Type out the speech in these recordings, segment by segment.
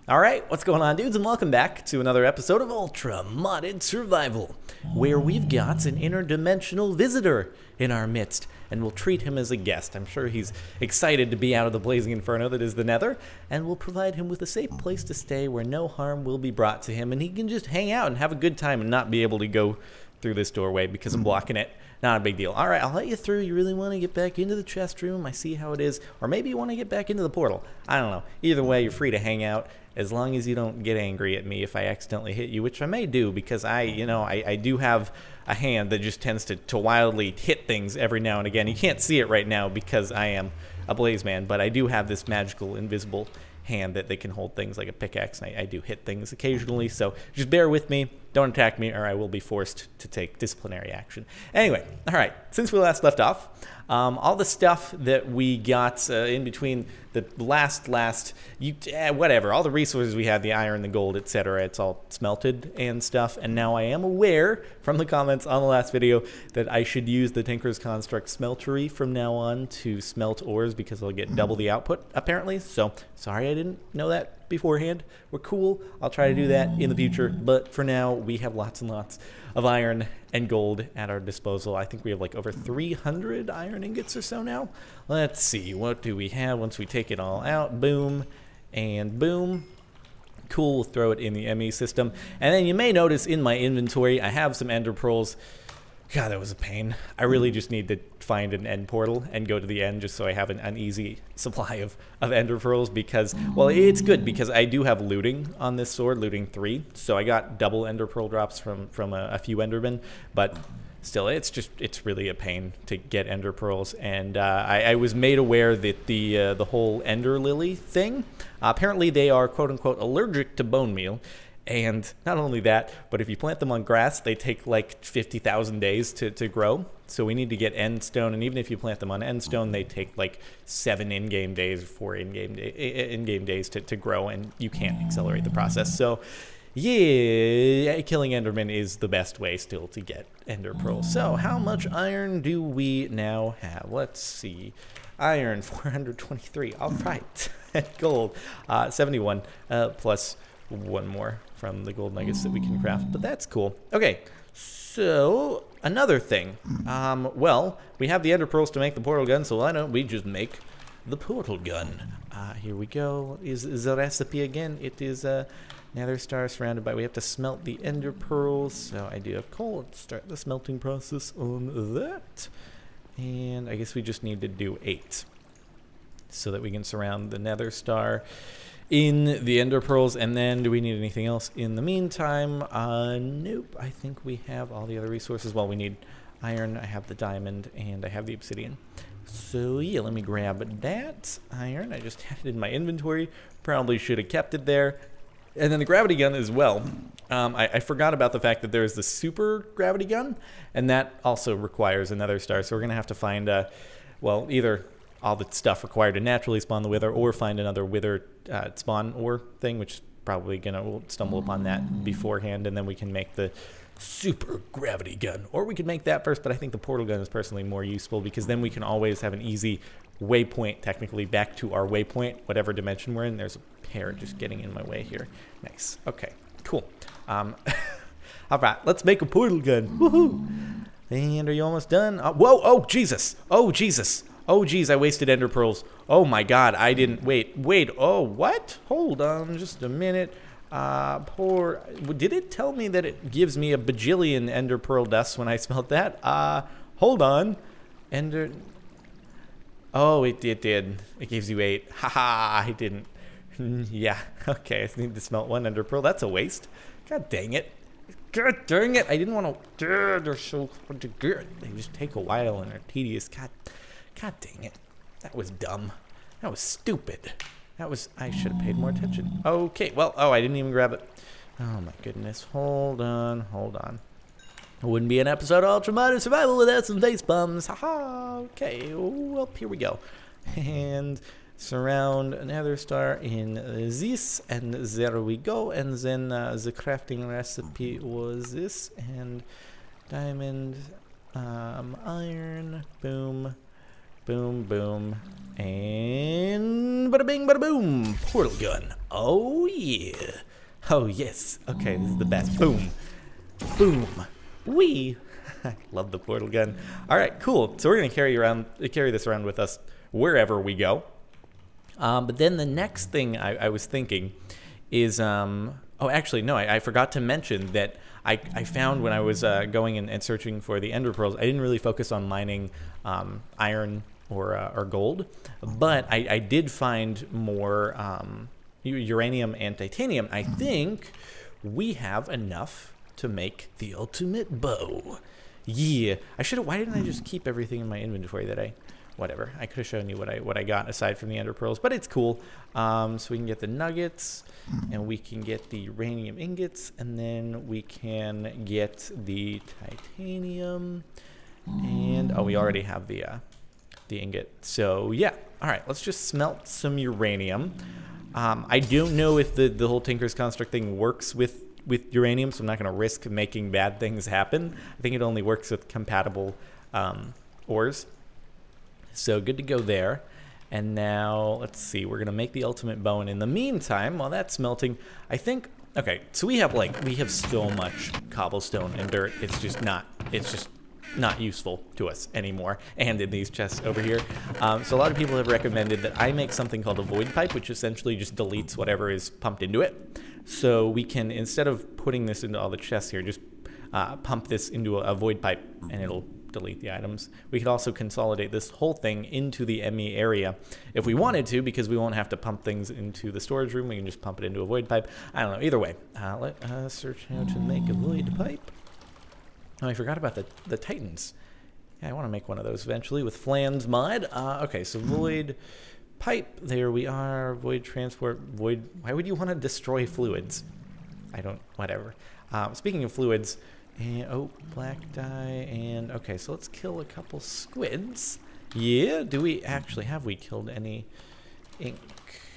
Alright, what's going on, dudes, and welcome back to another episode of Ultra Modded Survival, where we've got an interdimensional visitor in our midst, and we'll treat him as a guest. I'm sure he's excited to be out of the blazing inferno that is the Nether, and we'll provide him with a safe place to stay where no harm will be brought to him, and he can just hang out and have a good time and not be able to go through this doorway because I'm blocking it. Not a big deal. Alright, I'll let you through. You really want to get back into the chest room. I see how it is. Or maybe you want to get back into the portal. I don't know. Either way, you're free to hang out as long as you don't get angry at me if I accidentally hit you, which I may do because I do have a hand that just tends to wildly hit things every now and again. You can't see it right now because I am a blaze man, but I do have this magical invisible hand that they can hold things like a pickaxe, and I do hit things occasionally, so just bear with me, don't attack me, or I will be forced to take disciplinary action. Anyway, alright, since we last left off, all the stuff that we got in between the whatever, all the resources we had, the iron, the gold, etc., it's all smelted and stuff, and now I am aware from the comments on the last video that I should use the Tinker's Construct smeltery from now on to smelt ores because I'll get double the output, apparently, so sorry I didn't know that beforehand. We're cool. I'll try to do that in the future, but for now we have lots and lots of iron and gold at our disposal. I think we have like over 300 iron ingots or so now. Let's see, what do we have once we take it all out? Boom and boom. Cool, we'll throw it in the ME system. And then you may notice in my inventory I have some ender pearls. God, that was a pain. I really just need to find an end portal and go to the end just so I have an easy supply of ender pearls because, well, it's good because I do have looting on this sword, looting 3. So I got double ender pearl drops from a few endermen, but still, it's really a pain to get ender pearls. And I was made aware that the whole ender lily thing, apparently they are quote-unquote allergic to bone meal. And not only that, but if you plant them on grass, they take like 50,000 days to grow. So we need to get end stone, and even if you plant them on end stone, they take like 7 in-game days or 4 in-game days to grow, and you can't accelerate the process. So yeah, killing endermen is the best way still to get ender pearls. So how much iron do we now have? Let's see. Iron, 423. All right. Gold, 71 plus 1 more from the gold nuggets that we can craft, but that's cool. Okay, so another thing. Well, we have the ender pearls to make the portal gun, so why don't we just make the portal gun? Here we go. Is the recipe again? It is nether star surrounded by. We have to smelt the ender pearls. So I do have coal. Let's start the smelting process on that. And I guess we just need to do 8 so that we can surround the nether star in the ender pearls. And then do we need anything else in the meantime? Nope. I think we have all the other resources. Well, we need iron, I have the diamond, and I have the obsidian. So yeah, let me grab that iron. I just had it in my inventory. Probably should have kept it there. And then the gravity gun as well. I forgot about the fact that there's the super gravity gun, and that also requires another star. So we're gonna have to find well, either all the stuff required to naturally spawn the wither, or find another wither spawn ore thing, which is probably we'll stumble upon that beforehand, and then we can make the super gravity gun. Or we could make that first, but I think the portal gun is personally more useful because then we can always have an easy waypoint, technically, back to our waypoint, whatever dimension we're in. There's a pair just getting in my way here. Nice. Okay, cool. All right, let's make a portal gun. Woohoo! And are you almost done? Whoa! Oh, Jesus! Oh, Jesus! Oh, geez, I wasted ender pearls. Oh, my God, I didn't... Wait. Oh, what? Hold on just a minute. Did it tell me that it gives me a bajillion ender pearl dust when I smelt that? Hold on. Ender... Oh, it did. It gives you 8. Haha, I didn't. Yeah, okay, I just need to smelt 1 ender pearl. That's a waste. God dang it. God dang it. I didn't want to... They're so hard to get. They just take a while and are tedious. God dang it. That was dumb. That was stupid. I should have paid more attention. Okay, well, oh, I didn't even grab it. Oh my goodness. Hold on. It wouldn't be an episode of Ultra Modded Survival without some face bombs. Haha. Okay, well, here we go. And surround another star in this, and there we go. And then the crafting recipe was this, and diamond, iron, boom, Boom, boom. And bada bing, bada boom. Portal gun. Oh, yeah. Oh, yes. Okay, this is the best. Boom. Boom. Wee. I love the portal gun. All right, cool. So we're going to carry this around with us wherever we go. But then the next thing I was thinking is, oh, actually, no, I forgot to mention that I found when I was going and searching for the ender pearls, I didn't really focus on mining iron or gold, but I did find more uranium and titanium. I think we have enough to make the ultimate bow. Yeah, why didn't I just keep everything in my inventory whatever. I could have shown you what I got aside from the ender pearls, but it's cool. So we can get the nuggets, and we can get the uranium ingots, and then we can get the titanium, and oh, we already have the ingot. So yeah, all right, let's just smelt some uranium. I don't know if the whole Tinker's Construct thing works with uranium, so I'm not going to risk making bad things happen. I think it only works with compatible ores. So good to go there. And now, let's see, we're going to make the ultimate bow. And in the meantime, while that's melting, I think, okay, so we have so much cobblestone and dirt, it's just not useful to us anymore. And in these chests over here. So a lot of people have recommended that I make something called a void pipe, which essentially just deletes whatever is pumped into it. So we can, instead of putting this into all the chests here, just pump this into a void pipe and it'll delete the items. We could also consolidate this whole thing into the ME area if we wanted to, because we won't have to pump things into the storage room. We can just pump it into a void pipe. I don't know. Either way, let us search how to make a void pipe. Oh, I forgot about the Titans. Yeah, I want to make one of those eventually with Flan's mod. Okay, so void pipe. There we are. Void transport. Void. Why would you want to destroy fluids? I don't. Whatever. Speaking of fluids. And, oh, black dye, and okay, so let's kill a couple squids. Yeah, have we killed any ink?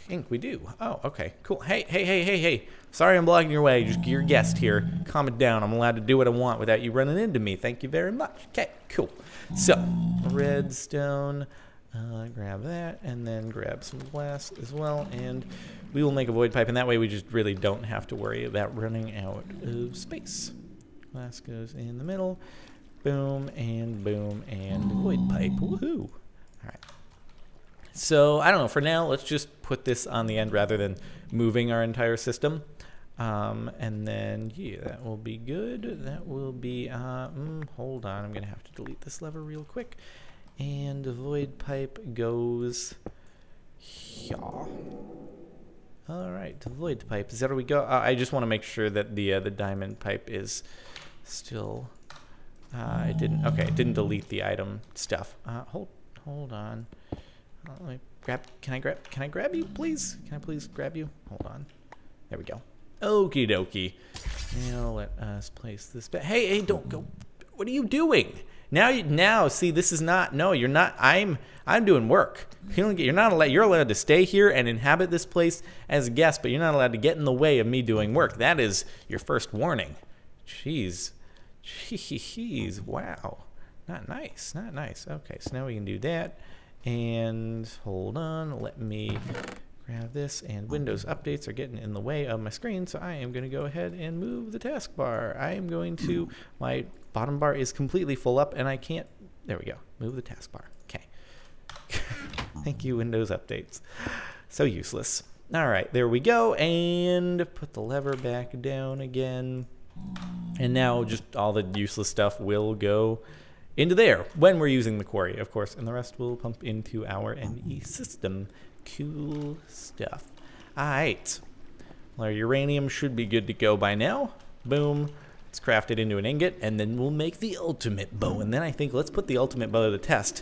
Ink, we do. Oh, okay, cool. Hey. Sorry I'm blocking your way, just your guest here. Calm it down, I'm allowed to do what I want without you running into me. Thank you very much. Okay, cool. So, redstone, grab that, and then grab some glass as well, and we will make a void pipe, and that way we just really don't have to worry about running out of space. Glass goes in the middle. Boom, and void pipe. Woohoo! Alright. So, I don't know. For now, let's just put this on the end rather than moving our entire system. And then, yeah, that will be good. That will be, hold on. I'm going to have to delete this lever real quick. And the void pipe goes here. Alright, the void pipe. Is that where we go? I just want to make sure that the diamond pipe is still, it didn't delete the item stuff. Hold on. Let me can I grab you, please? Can I please grab you? Hold on. There we go. Okie dokie. Now let us place this back. Hey, don't go. What are you doing? Now, see, this is not, no, you're not, I'm doing work. You're allowed to stay here and inhabit this place as a guest, but you're not allowed to get in the way of me doing work. That is your first warning. Jeez, wow. Not nice. Okay, so now we can do that. And hold on, let me grab this, and Windows updates are getting in the way of my screen, so I am going to go ahead and move the taskbar. My bottom bar is completely full up, and I can't, there we go, move the taskbar. Okay. Thank you, Windows updates. So useless. All right, there we go, and put the lever back down again. And now just all the useless stuff will go into there when we're using the quarry, of course, and the rest will pump into our ME system. Cool stuff. Alright. Well, our uranium should be good to go by now. Boom. Let's craft it into an ingot, and then we'll make the ultimate bow. And then I think let's put the ultimate bow to the test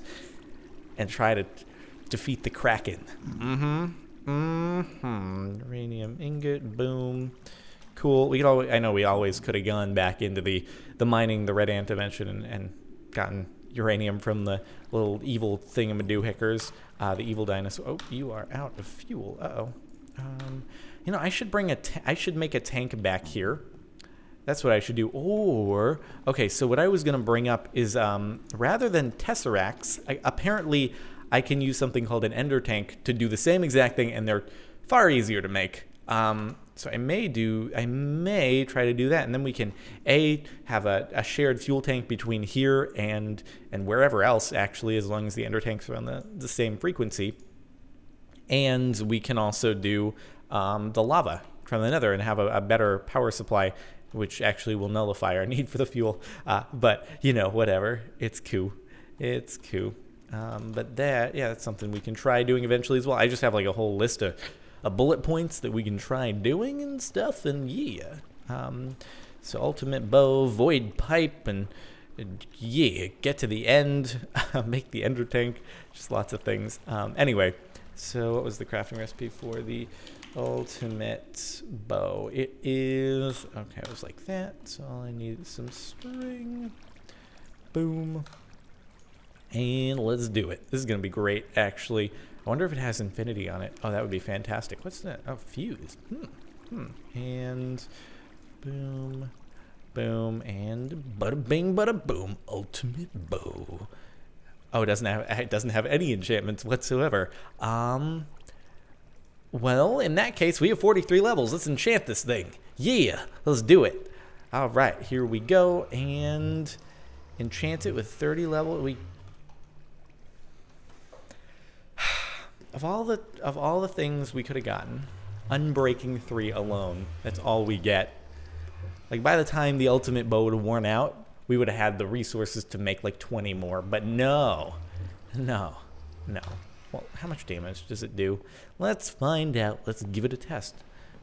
and try to defeat the Kraken. Uranium ingot, boom. Cool. I know we always could have gone back into the mining, the red ant dimension, and gotten uranium from the little evil thingamadoohickers, the evil dinosaur. Oh, you are out of fuel. Uh-oh. I should make a tank back here. That's what I should do. Or, okay, so what I was going to bring up is rather than tesseracts, apparently I can use something called an ender tank to do the same exact thing, and they're far easier to make. So I may try to do that, and then we can have a shared fuel tank between here and wherever else, actually, as long as the ender tanks are on the same frequency. And we can also do the lava from the nether and have a better power supply, which actually will nullify our need for the fuel. But, you know, whatever. It's cool. It's cool. But that's something we can try doing eventually as well. I just have like a whole list of bullet points that we can try doing and stuff, and yeah. So ultimate bow, void pipe, and yeah, get to the end, make the ender tank, just lots of things. Anyway, so what was the crafting recipe for the ultimate bow? It is, okay, it was like that, so all I need is some string. Boom. And let's do it. This is going to be great, actually. I wonder if it has infinity on it. Oh, that would be fantastic. What's that? Oh, fuse. And boom, boom, and bada bing, bada boom. Ultimate bow. Oh, it doesn't have any enchantments whatsoever. Well, in that case, we have 43 levels. Let's enchant this thing. Yeah, let's do it. All right, here we go, and enchant it with 30 level. Of all the things we could have gotten, Unbreaking 3 alone, that's all we get. Like, by the time the ultimate bow would have worn out, we would have had the resources to make like 20 more. But no. Well, how much damage does it do? Let's find out. Let's give it a test.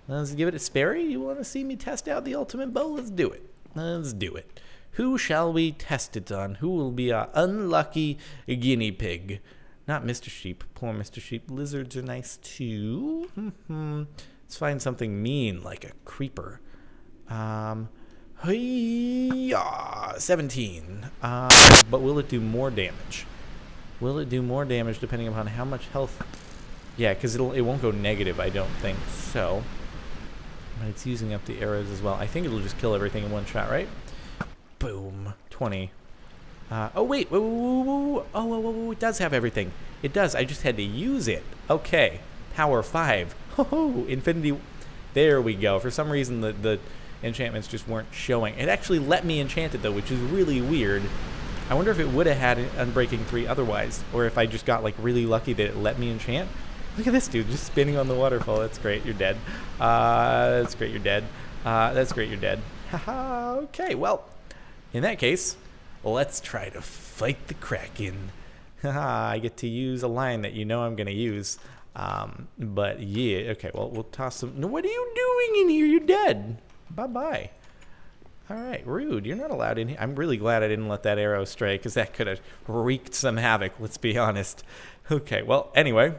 Let's give it a Sperry. You want to see me test out the ultimate bow? Let's do it. Let's do it. Who shall we test it on? Who will be our unlucky guinea pig? Not Mr. Sheep. Poor Mr. Sheep. Lizards are nice too. Let's find something mean like a creeper. 17. But will it do more damage? Will it do more damage depending upon how much health? Yeah, because it won't go negative, I don't think so. But it's using up the arrows as well. I think it'll just kill everything in one shot, right? Boom. 20. Oh, wait. Oh, it does have everything. It does. I just had to use it. Okay. Power 5. Oh, infinity. There we go. For some reason, the enchantments just weren't showing. It actually let me enchant it, though, which is really weird. I wonder if it would have had Unbreaking 3 otherwise, or if I just got, like, really lucky that it let me enchant. Look at this dude just spinning on the waterfall. That's great. You're dead. That's great. You're dead. That's great. You're dead. Haha. Okay, well, in that case, let's try to fight the Kraken. Haha, I get to use a line that you know I'm going to use. But yeah, okay, well, we'll toss some. No, what are you doing in here? You're dead. Bye-bye. All right, rude. You're not allowed in here. I'm really glad I didn't let that arrow stray, because that could have wreaked some havoc, let's be honest. Okay, well, anyway,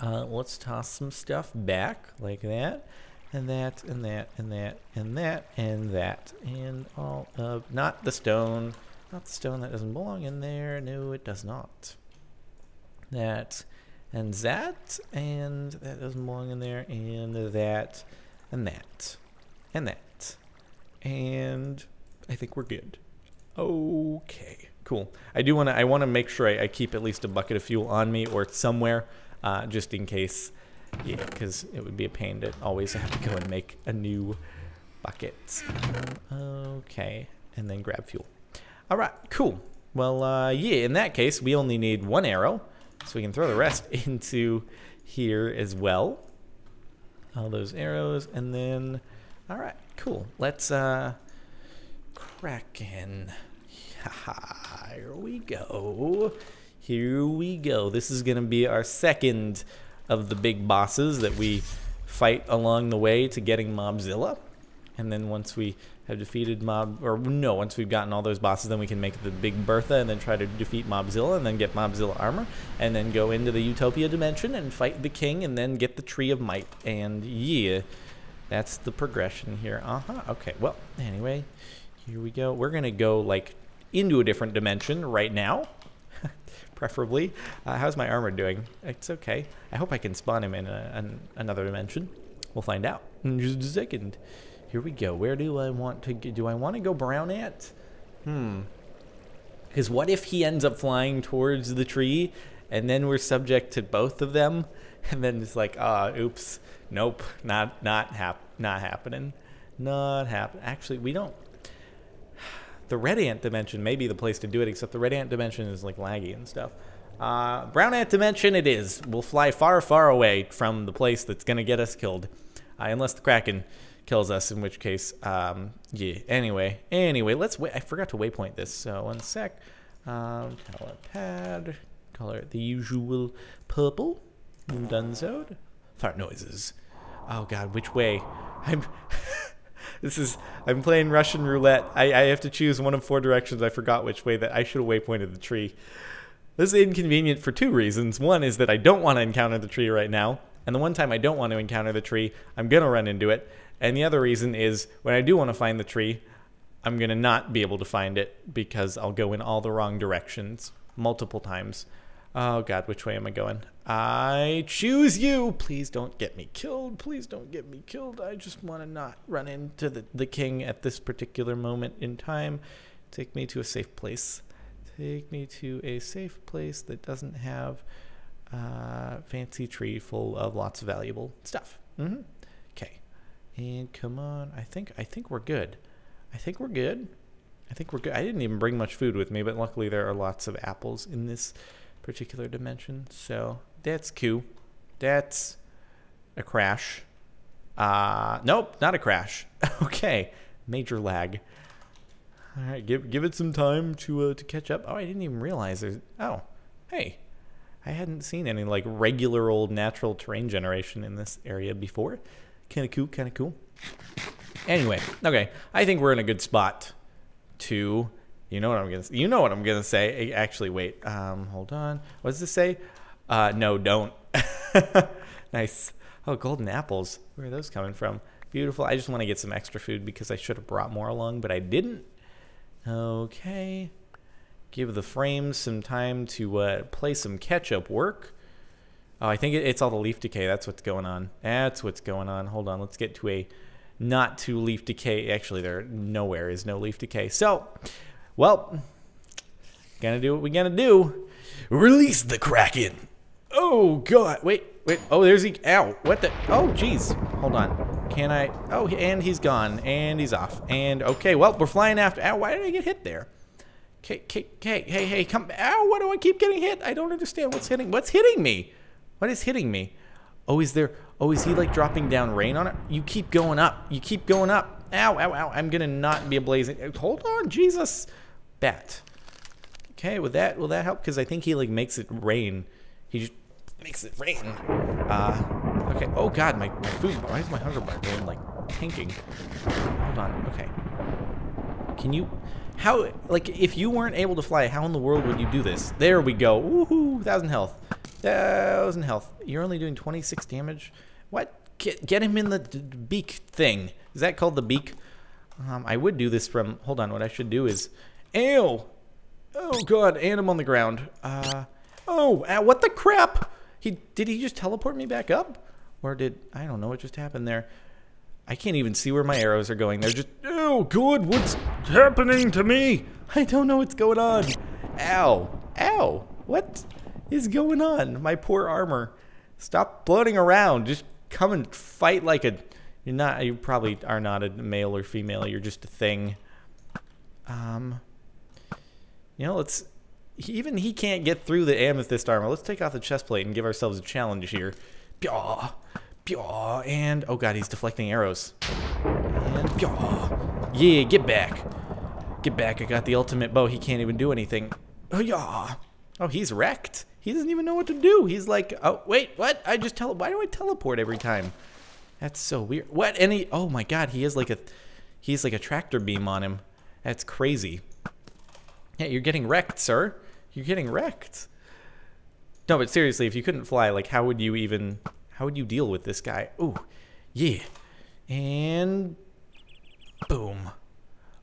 let's toss some stuff back like that. And that, and that, and that, and that, and that. And all of, not the stone. Not the stone, that doesn't belong in there. No, it does not. That, and that doesn't belong in there. And that, and that, and that. And I think we're good. Okay, cool. I want to make sure I keep at least a bucket of fuel on me or somewhere, just in case. Yeah, because it would be a pain to always have to go and make a new bucket. Okay, and then grab fuel. All right, cool. Well, yeah, in that case, we only need one arrow, so we can throw the rest into here as well. All those arrows, and then, all right, cool. Let's Kraken. Here we go. Here we go. This is going to be our second of the big bosses that we fight along the way to getting Mobzilla. And then once we have defeated once we've gotten all those bosses, then we can make the big Bertha and then try to defeat Mobzilla and then get Mobzilla armor and then go into the Utopia dimension and fight the king and then get the Tree of Might. And yeah, that's the progression here. Okay, well, anyway, here we go. We're going to go, like, into a different dimension right now. Preferably. How's my armor doing? It's okay. I hope I can spawn him in another dimension. We'll find out in just a second. Here we go. Where do I want to go? Do I want to go brown at? Because what if he ends up flying towards the tree and then we're subject to both of them, and then it's like, oops, nope, not happening. Actually, we don't. The red ant dimension may be the place to do it, except the red ant dimension is like laggy and stuff. Brown ant dimension it is. We'll fly far, far away from the place that's going to get us killed. Unless the Kraken kills us, in which case, yeah. Anyway, let's wait. I forgot to waypoint this, so one sec. Color pad. Color it the usual purple. Dunzo. Fart noises. Oh god, which way? I'm playing Russian roulette. I have to choose one of 4 directions. I forgot which way that I should have waypointed the tree. This is inconvenient for 2 reasons. One is that I don't want to encounter the tree right now. And the one time I don't want to encounter the tree, I'm going to run into it. And the other reason is when I do want to find the tree, I'm going to not be able to find it because I'll go in all the wrong directions multiple times. Oh god, which way am I going? I choose you! Please don't get me killed. Please don't get me killed. I just want to not run into the king at this particular moment in time. Take me to a safe place. Take me to a safe place that doesn't have a fancy tree full of lots of valuable stuff. Okay. And come on. I think we're good. I think we're good. I didn't even bring much food with me, but luckily there are lots of apples in this particular dimension, so that's cool. That's a crash. Nope, not a crash. Okay, major lag. All right, give it some time to catch up. Oh, I didn't even realize there's. Oh, hey, I hadn't seen any like regular old natural terrain generation in this area before. Kind of cool. Anyway, okay, I think we're in a good spot to. You know what I'm gonna say. Actually, wait. Hold on. What does this say? No, don't. Nice. Oh, golden apples. Where are those coming from? Beautiful. I just want to get some extra food because I should have brought more along, but I didn't. Okay. Give the frames some time to play some catch-up work. Oh, I think it's all the leaf decay. That's what's going on. Hold on. Let's get to a not too leaf decay. Actually, there nowhere is no leaf decay. So. Well, gonna do what we gotta do. Release the Kraken. Oh, God. Wait. Oh, there's he. Ow. What the? Oh, jeez. Hold on. Can I? Oh, and he's gone. And he's off. And, okay, well, we're flying after. Ow, why did I get hit there? Hey, come. Ow, why do I keep getting hit? I don't understand what's hitting. What's hitting me? What is hitting me? Oh, is he, like, dropping down rain on it? You keep going up. Ow. I'm gonna not be ablazing. Hold on, Jesus. Bat. Okay, will that help? Because I think he like makes it rain. He just makes it rain. Okay. Oh god, my food. Why is my hunger bar going like tanking? Hold on. Okay. Can you? How? Like, if you weren't able to fly, how in the world would you do this? There we go. Woohoo! 1,000 health. 1,000 health. You're only doing 26 damage. What? Get him in the beak thing. Is that called the beak? I would do this from. Hold on. What I should do is. Ew! Oh god, and I'm on the ground. Oh, what the crap? Did he just teleport me back up? Or I don't know what just happened there. I can't even see where my arrows are going. They're just, oh god, what's happening to me? I don't know what's going on. Ow, what is going on? My poor armor. Stop floating around. Just come and fight like a, you probably are not a male or female. You're just a thing. You know, even he can't get through the amethyst armor. Let's take off the chest plate and give ourselves a challenge here. Pyaw, and oh god, he's deflecting arrows. And pyaw, yeah, get back. I got the ultimate bow. He can't even do anything. Oh yeah. Oh, he's wrecked. He doesn't even know what to do. He's like, oh wait, what? Why do I teleport every time? That's so weird. What? Oh my god, he's like a tractor beam on him. That's crazy. Yeah, you're getting wrecked, sir. You're getting wrecked. No, but seriously, if you couldn't fly, like, how would you deal with this guy? Ooh, yeah. And boom.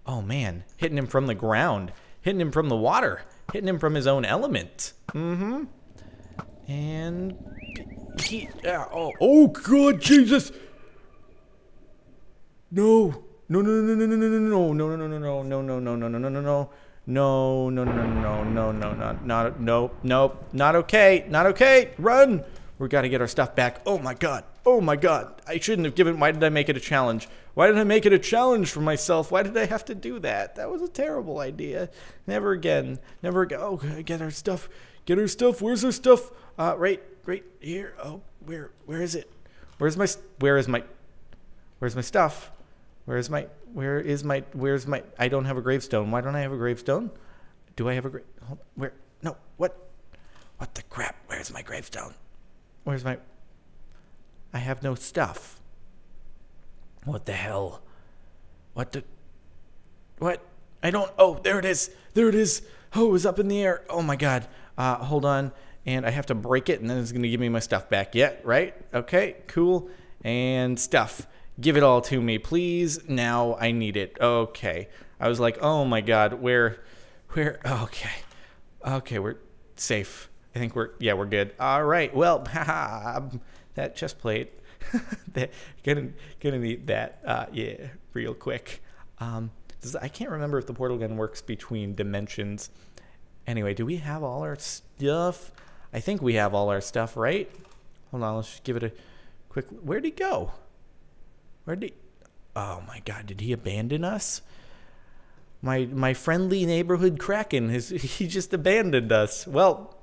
Oh, man. Hitting him from the ground. Hitting him from the water. Hitting him from his own element. Mm-hmm. And oh, God, Jesus. No. No, no, no, no, no, no, not, nope, nope, not okay, not okay. Run! We gotta get our stuff back. Oh my god, oh my god. I shouldn't have given, why did I make it a challenge? Why did I make it a challenge for myself? Why did I have to do that? That was a terrible idea. Never again, never again. Oh, get our stuff, get our stuff. Where's our stuff? Right here. Oh, where is it? Where's my stuff? Where's my, I don't have a gravestone. Why don't I have a gravestone? Do I have a where? No, what the crap? Where's my gravestone? I have no stuff. What the hell? What? I don't, oh, there it is. Oh, it was up in the air. Oh my god. Hold on. And I have to break it, and then it's going to give me my stuff back. Yeah, right? Okay, cool. And stuff. Give it all to me, please. Now I need it. Okay. I was like, oh my god, where, okay. Okay, we're safe. I think we're good. All right, well, haha, that chest plate. gonna need that, yeah, real quick. I can't remember if the portal gun works between dimensions. Anyway, do we have all our stuff? I think we have all our stuff, right? Hold on, let's just give it a quick... Where'd he go? Oh my god, did he abandon us? My friendly neighborhood Kraken, he just abandoned us. Well,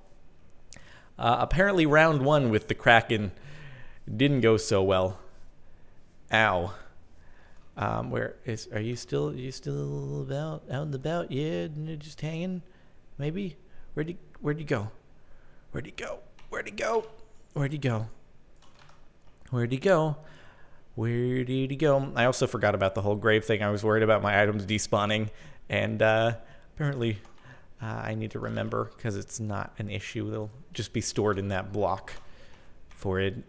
apparently round 1 with the Kraken didn't go so well. Ow. Are you still out and about? Yeah, just hanging? Maybe? Where'd he go? Where'd he go? Where did he go? I also forgot about the whole grave thing. I was worried about my items despawning, and apparently I need to remember, because it's not an issue. They'll just be stored in that block for an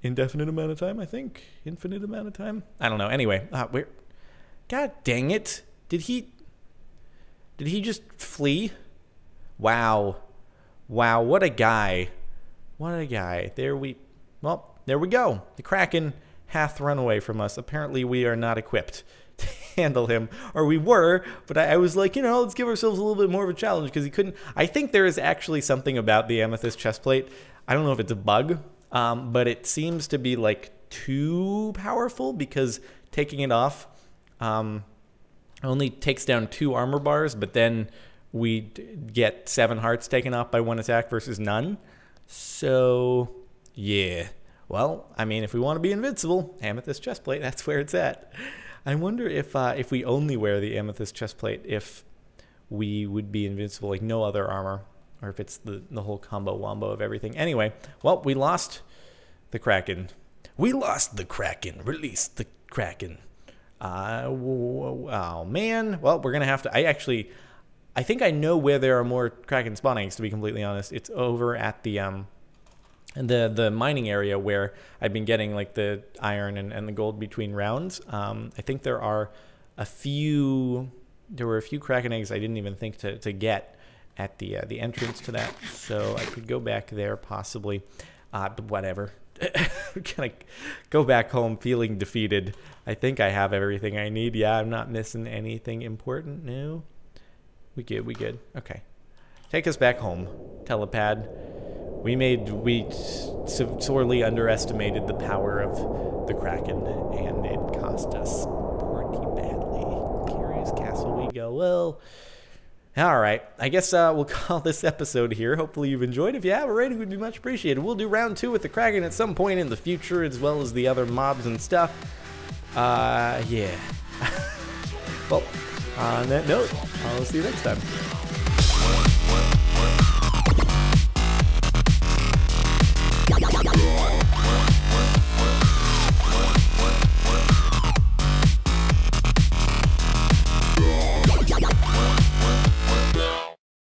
indefinite amount of time, I think. Infinite amount of time? I don't know. Anyway, where? God dang it. Did he just flee? Wow. Wow, what a guy. There we go. The Kraken hath run away from us. Apparently we are not equipped to handle him. Or we were, but I was like, let's give ourselves a little bit more of a challenge, because he couldn't. I think there is actually something about the amethyst chestplate. I don't know if it's a bug, but it seems to be like too powerful, because taking it off only takes down 2 armor bars, but then we get 7 hearts taken off by 1 attack versus none. So, yeah. Well, I mean, if we want to be invincible, amethyst chestplate, that's where it's at. I wonder if we only wear the amethyst chestplate, if we would be invincible, like no other armor, or if it's the whole combo wombo of everything. Anyway, well, we lost the Kraken. Release the Kraken. Oh, man. Well, we're going to have to... I think I know where there are more Kraken spawnings, to be completely honest. It's over at the mining area where I've been getting like the iron and the gold between rounds. I think there were a few Kraken eggs I didn't even think to get at the entrance to that. So I could go back there possibly, but whatever. I'm gonna go back home feeling defeated. I think I have everything I need. Yeah, I'm not missing anything important. No. We good. Okay. Take us back home, Telepad. We sorely underestimated the power of the Kraken, and it cost us pretty badly. Curious Castle we go. Well, all right. I guess we'll call this episode here. Hopefully you've enjoyed. If you have, a rating would be much appreciated. We'll do round 2 with the Kraken at some point in the future, as well as the other mobs and stuff. Yeah. Well, on that note, I'll see you next time.